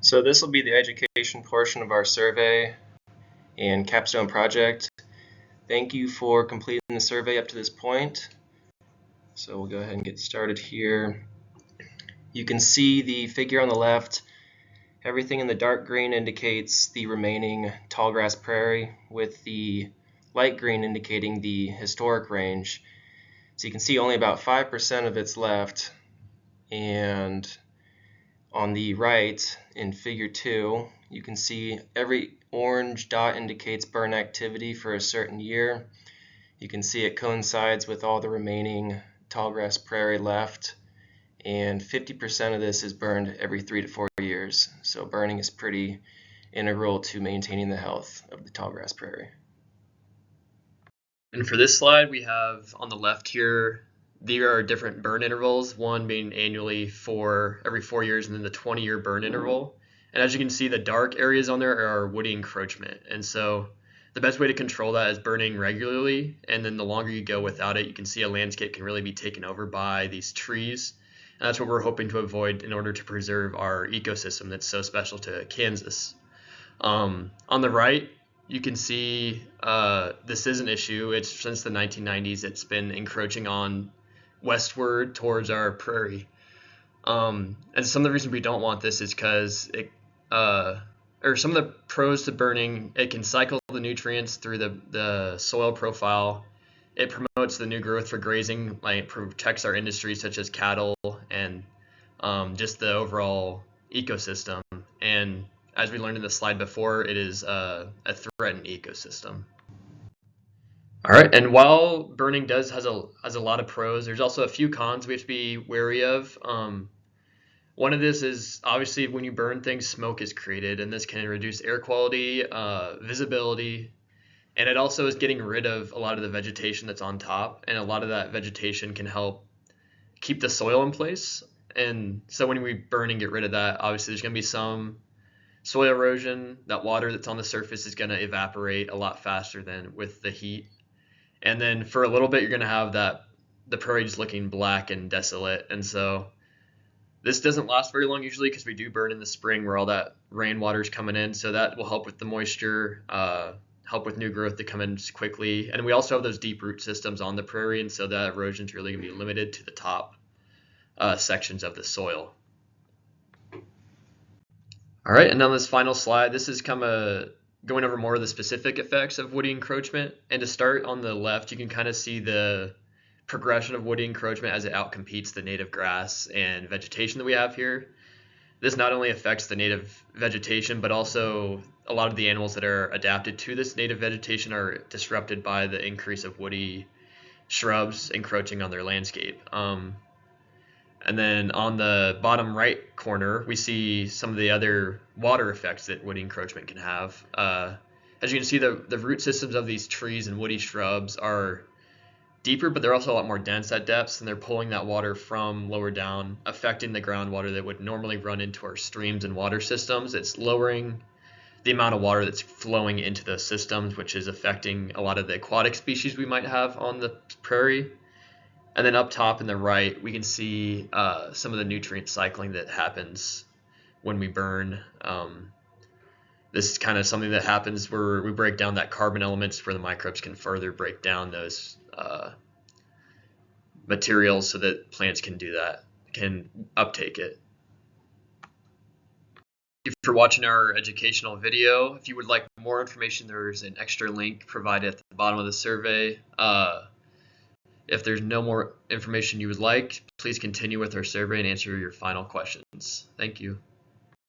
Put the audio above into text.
So this will be the education portion of our survey and capstone project. Thank you for completing the survey up to this point. So we'll go ahead and get started here. You can see the figure on the left. Everything in the dark green indicates the remaining tallgrass prairie, with the light green indicating the historic range. So you can see only about 5% of it's left. And on the right, in figure 2, you can see every orange dot indicates burn activity for a certain year. You can see it coincides with all the remaining tallgrass prairie left, and 50% of this is burned every 3 to 4 years. So burning is pretty integral to maintaining the health of the tallgrass prairie. And for this slide, we have on the left here, there are different burn intervals, one being annually for every 4 years, and then the 20-year burn interval. And as you can see, the dark areas on there are woody encroachment. And so the best way to control that is burning regularly. And then the longer you go without it, you can see a landscape can really be taken over by these trees. And that's what we're hoping to avoid in order to preserve our ecosystem that's so special to Kansas. On the right, you can see this is an issue. It's since the 1990s, it's been encroaching on westward towards our prairie. And some of the reasons we don't want this is because it, or some of the pros to burning, it can cycle the nutrients through the soil profile. It promotes the new growth for grazing, like it protects our industries such as cattle and just the overall ecosystem. And as we learned in the slide before, it is a threatened ecosystem. All right, and while burning has a lot of pros, there's also a few cons we have to be wary of. One of this is obviously when you burn things, smoke is created, and this can reduce air quality, visibility, and it also is getting rid of a lot of the vegetation that's on top, and a lot of that vegetation can help keep the soil in place. And so when we burn and get rid of that, obviously there's going to be some soil erosion. That water that's on the surface is going to evaporate a lot faster than with the heat. And then for a little bit, you're going to have the prairie just looking black and desolate. And so this doesn't last very long usually because we do burn in the spring where all that rainwater is coming in. So that will help with the moisture, help with new growth to come in quickly. And we also have those deep root systems on the prairie, and so that erosion is really going to be limited to the top sections of the soil. All right, and on this final slide, this is kind of going over more of the specific effects of woody encroachment. And to start on the left, you can kind of see the progression of woody encroachment as it outcompetes the native grass and vegetation that we have here. This not only affects the native vegetation, but also a lot of the animals that are adapted to this native vegetation are disrupted by the increase of woody shrubs encroaching on their landscape. And then on the bottom right corner, we see some of the other water effects that woody encroachment can have. As you can see, the root systems of these trees and woody shrubs are deeper, but they're also a lot more dense at depths, and they're pulling that water from lower down, affecting the groundwater that would normally run into our streams and water systems. It's lowering the amount of water that's flowing into those systems, which is affecting a lot of the aquatic species we might have on the prairie. And then up top in the right, we can see some of the nutrient cycling that happens when we burn. This is kind of something that happens where we break down that carbon elements where the microbes can further break down those materials so that plants can do that, can uptake it. Thank you for watching our educational video. If you would like more information, there's an extra link provided at the bottom of the survey. If there's no more information you would like, please continue with our survey and answer your final questions. Thank you.